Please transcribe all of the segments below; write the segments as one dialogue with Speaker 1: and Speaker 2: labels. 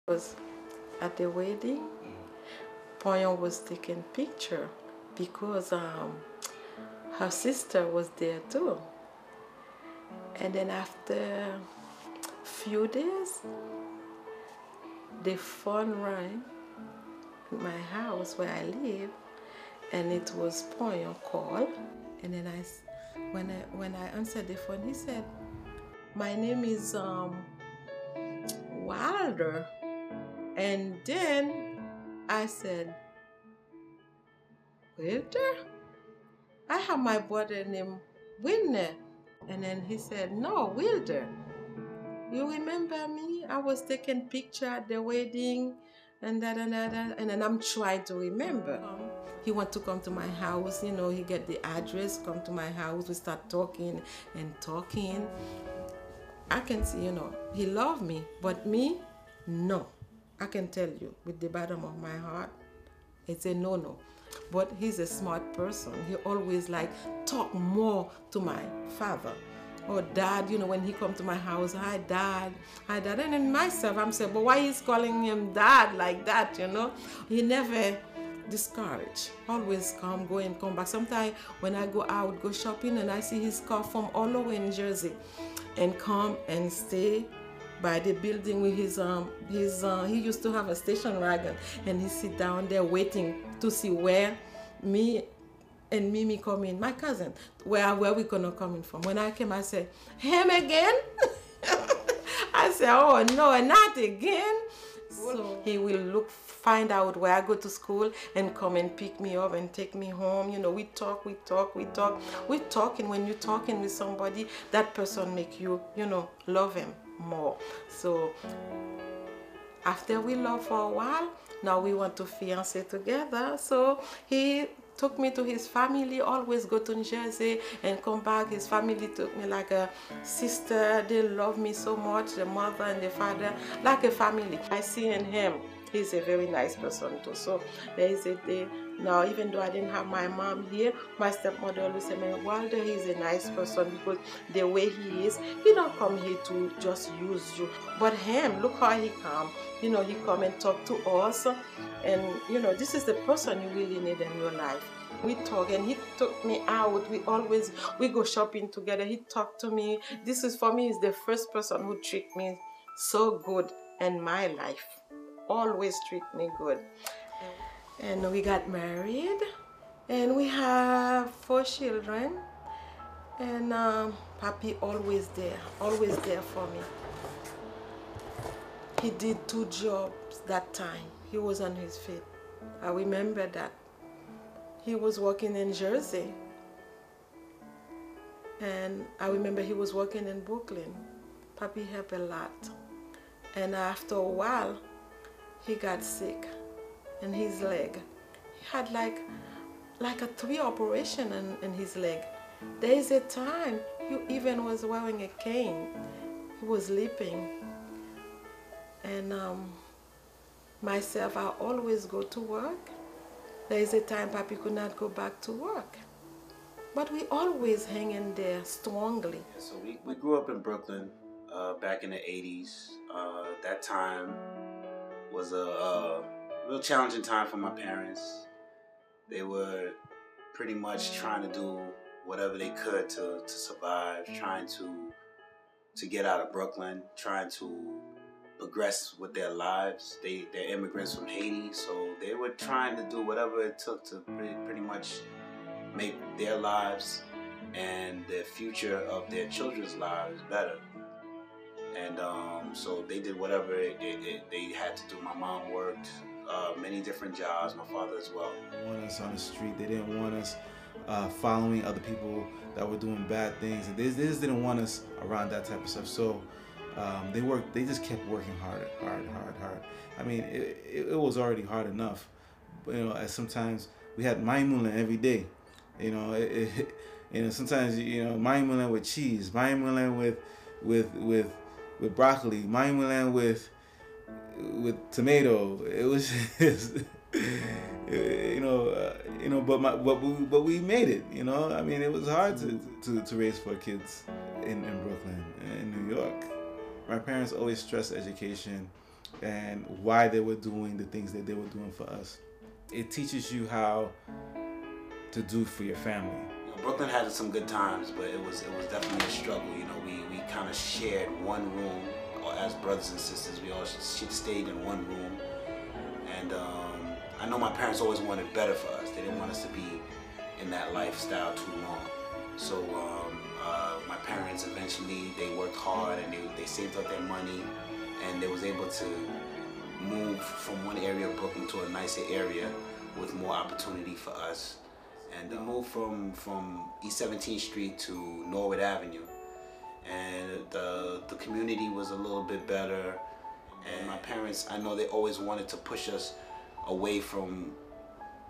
Speaker 1: Was at the wedding. Pognon was taking picture because her sister was there too. And then after few days, the phone rang at my house where I live, and it was Pognon call. And then when I answered the phone, he said, "My name is Wilder." And then I said, "Wilder? I have my brother named Wilner." And then he said, "No, Wilder. You remember me? I was taking picture at the wedding and that and that. And then I'm trying to remember." He want to come to my house, he get the address, come to my house. We start talking and talking. I can see, he loved me, but me, no. I can tell you with the bottom of my heart, it's a no-no. But he's a smart person. He always talk more to my father or dad, when he come to my house. "Hi dad, hi dad." And then myself, I'm saying, but why he's calling him dad like that, He never discouraged. Always come, go and come back. Sometimes when I go out, go shopping, and I see his car from all over in Jersey and come and stay by the building with he used to have a station wagon, and he sit down there waiting to see where me and Mimi come in, my cousin, where we gonna come in from. When I came, I said, "Him again?" I said, "Oh no, not again." So he will find out where I go to school and come and pick me up and take me home. We talk. We're talking. When you're talking with somebody, that person make you, love him more. So after we love for a while, now we want to fiancé together. So he took me to his family, always go to New Jersey and come back. His family took me like a sister. They love me so much, the mother and the father, like a family. I see in him, he's a very nice person too. So there is a day, now even though I didn't have my mom here, my stepmother always said, "Man, Wilder, he's a nice person because the way he is, he don't come here to just use you." But him, look how he come. He come and talk to us, and this is the person you really need in your life. We talk, and he took me out. We go shopping together. He talked to me. This is, for me, is the first person who treat me so good in my life. Always treat me good. And we got married, and we have 4 children. And Papi always there for me. He did 2 jobs that time. He was on his feet. I remember that. He was working in Jersey. And I remember he was working in Brooklyn. Papi helped a lot. And after a while, he got sick in his leg. He had like a 3 operation in his leg. There is a time he even was wearing a cane. He was limping. And myself, I always go to work. There is a time Papi could not go back to work. But we always hang in there strongly.
Speaker 2: Yeah, so we grew up in Brooklyn back in the 80s. That time was a real challenging time for my parents. They were pretty much trying to do whatever they could to survive, trying to get out of Brooklyn, trying to progress with their lives. They're immigrants from Haiti, so they were trying to do whatever it took to pretty much make their lives and the future of their children's lives better. And so they did whatever they had to do. My mom worked many different jobs, my father as well.
Speaker 3: They didn't want us on the street. They didn't want us following other people that were doing bad things. And they just didn't want us around that type of stuff. So they just kept working hard. I mean, it was already hard enough. But, as sometimes we had maimuna every day. Sometimes, maimuna with cheese, maimuna with broccoli, maimuna with tomato. It was just, but we made it. I mean, it was hard to raise 4 kids in Brooklyn, in New York. My parents always stressed education. and why they were doing the things that they were doing for us. It teaches you how to do for your family.
Speaker 2: Brooklyn had some good times, but it was definitely a struggle. You know, we kind of shared one room, or as brothers and sisters, we all stayed in one room. And I know my parents always wanted better for us. They didn't want us to be in that lifestyle too long. So my parents eventually, they worked hard and they saved up their money, and they was able to move from one area of Brooklyn to a nicer area with more opportunity for us. And we moved from East 17th Street to Norwood Avenue. And the community was a little bit better. And my parents, I know they always wanted to push us away from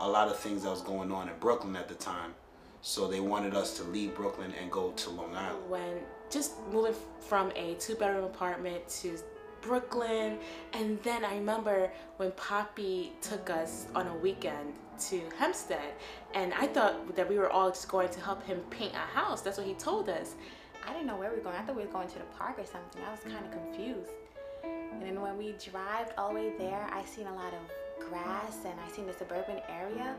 Speaker 2: a lot of things that was going on in Brooklyn at the time. So they wanted us to leave Brooklyn and go to Long Island.
Speaker 4: When just moving from a 2-bedroom apartment to Brooklyn, and then I remember when Poppy took us on a weekend to Hempstead, and I thought that we were all just going to help him paint a house. That's what he told us.
Speaker 5: I didn't know where we were going. I thought we were going to the park or something. I was kind of confused. And then when we drove all the way there, I seen a lot of grass and I seen the suburban area.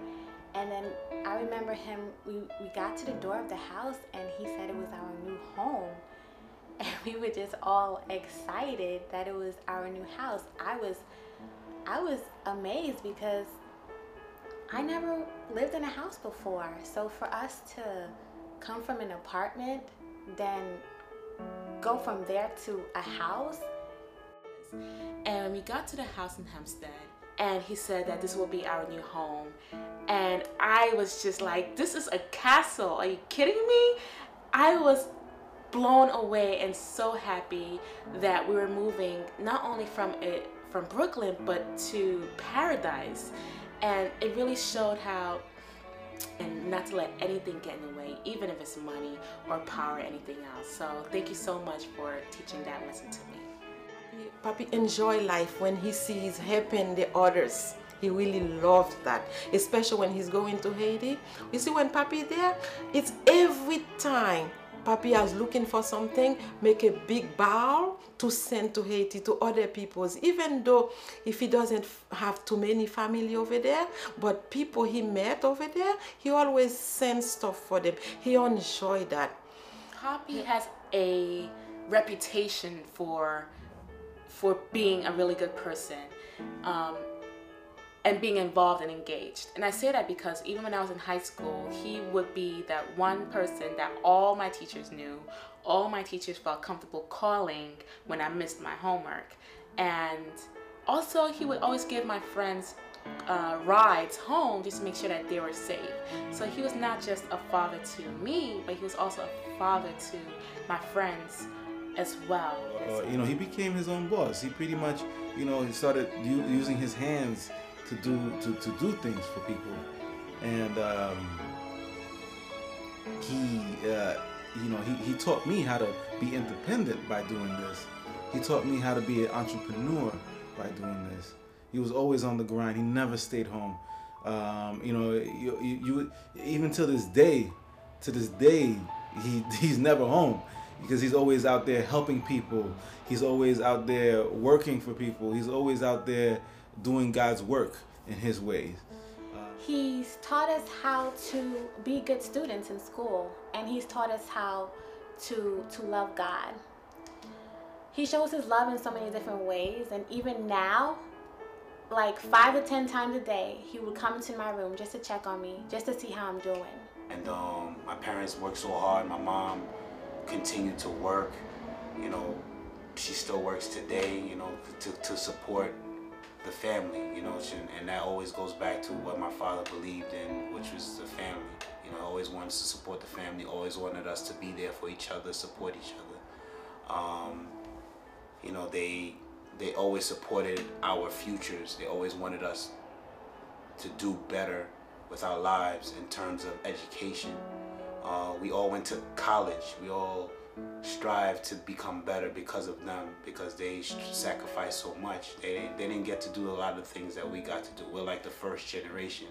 Speaker 5: And then I remember him, we got to the door of the house and he said it was our new home. And we were just all excited that it was our new house. I was amazed because I never lived in a house before. So for us to come from an apartment, then go from there to a house.
Speaker 4: And we got to the house in Hempstead, and he said that this will be our new home. And I was just like, this is a castle. Are you kidding me? I was blown away and so happy that we were moving not only from Brooklyn, but to paradise. And it really showed how, and not to let anything get in the way, even if it's money or power or anything else. So thank you so much for teaching that lesson to me.
Speaker 1: Papi enjoy life when he sees helping the others. He really loves that, especially when he's going to Haiti. You see, when Papi there, it's every time Papi is looking for something, make a big bowl to send to Haiti to other peoples. Even though if he doesn't have too many family over there, but people he met over there, he always sends stuff for them. He enjoy that.
Speaker 4: Papi has a reputation for being a really good person. And being involved and engaged. And I say that because even when I was in high school, he would be that one person that all my teachers knew, all my teachers felt comfortable calling when I missed my homework. And also he would always give my friends rides home just to make sure that they were safe. So he was not just a father to me, but he was also a father to my friends as well.
Speaker 3: You know, he became his own boss. He pretty much, you know, he started using his hands to do things for people, and he taught me how to be independent by doing this. He taught me how to be an entrepreneur by doing this. He was always on the grind. He never stayed home. You know, you even to this day, he's never home because he's always out there helping people. He's always out there working for people. He's always out there doing God's work in his ways.
Speaker 5: He's taught us how to be good students in school, and he's taught us how to love God. He shows his love in so many different ways, and even now, like 5 to 10 times a day, he would come into my room just to check on me, just to see how I'm doing.
Speaker 2: And my parents worked so hard. My mom continued to work. You know, she still works today, you know, to support the family, you know, and that always goes back to what my father believed in, which was the family. You know, always wanted us to support the family, always wanted us to be there for each other, support each other. You know, they always supported our futures. They always wanted us to do better with our lives in terms of education. We all went to college. We all strive to become better because of them, because they sacrificed so much. They didn't get to do a lot of things that we got to do. We're like the first generation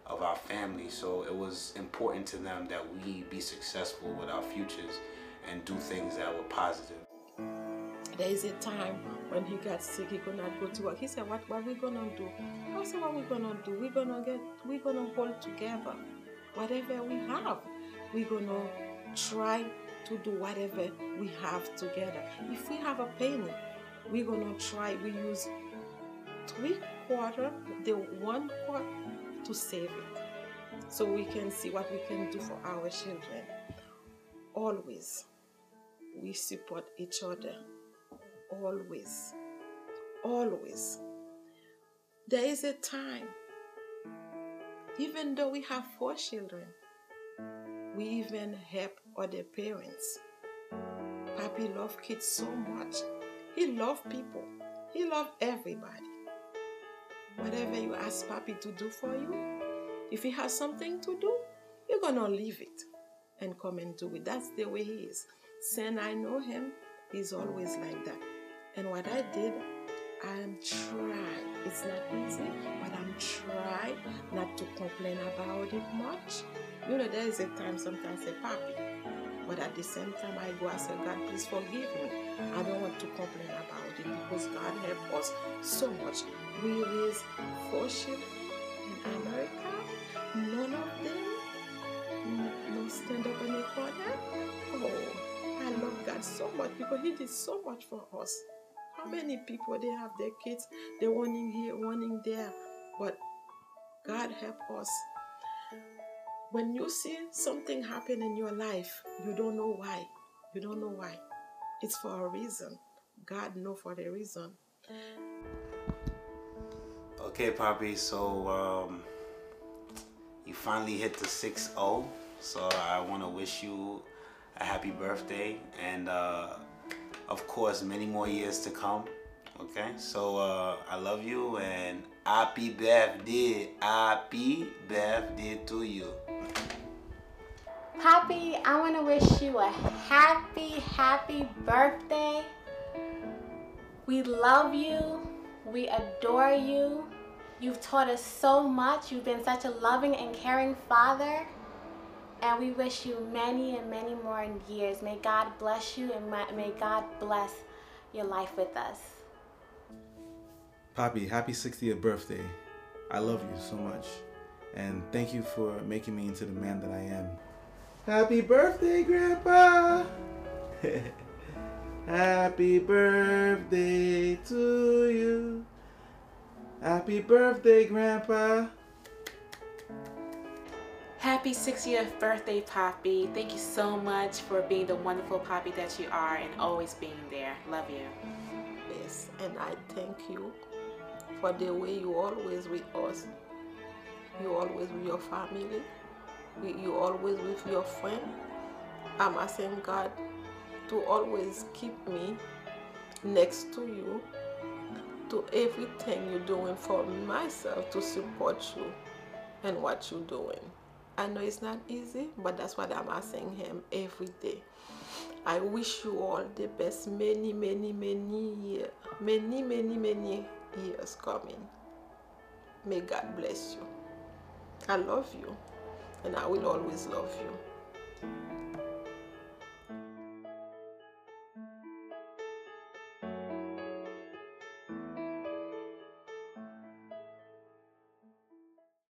Speaker 2: of our family, so it was important to them that we be successful with our futures and do things that were positive.
Speaker 1: There is a time when he got sick, he could not go to work. He said, what we gonna do? I said, what we gonna do? We're gonna hold together. Whatever we have, we're gonna try to do whatever we have together. If we have a penny, we're gonna try, we use 3/4, the 1/4 to save it. So we can see what we can do for our children. Always, we support each other. Always. Always. There is a time, even though we have 4 children, we even help other parents. Papi loves kids so much. He loves people. He loves everybody. Whatever you ask Papi to do for you, if he has something to do, you're going to leave it and come and do it. That's the way he is. Since I know him, he's always like that. And what I did, I'm trying. It's not easy, but I'm trying not to complain about it much. You know, there is a time sometimes I say, Papi. But at the same time, I go and say, God, please forgive me. I don't want to complain about it because God helped us so much. We raised 4 children in America. None of them no stand up in the corner. Oh, I love God so much because He did so much for us. How many people they have their kids, they're wanting here, wanting there, but God help us. When you see something happen in your life, you don't know why. You don't know why. It's for a reason. God knows for the reason.
Speaker 2: Okay, Papi, so you finally hit the 6-0. So I want to wish you a happy birthday and of course many more years to come. Okay, so I love you and happy birthday to you.
Speaker 5: Papi, I want to wish you a happy birthday. We love you. We adore you. You've taught us so much. You've been such a loving and caring father. And we wish you many and many more years. May God bless you and may God bless your life with us.
Speaker 3: Papi, happy 60th birthday. I love you so much. And thank you for making me into the man that I am. Happy birthday, Grandpa! Happy birthday to you. Happy birthday, Grandpa.
Speaker 4: Happy 60th birthday, Papi. Thank you so much for being the wonderful Papi that you are and always being there. Love you.
Speaker 1: Yes, and I thank you for the way you always with us. You always with your family. You always with your friend. I'm asking God to always keep me next to you, to everything you're doing for myself, to support you and what you're doing. I know it's not easy, but that's what I'm asking Him every day. I wish you all the best, many years, many years coming. May God bless you. I love you, and I will always love you.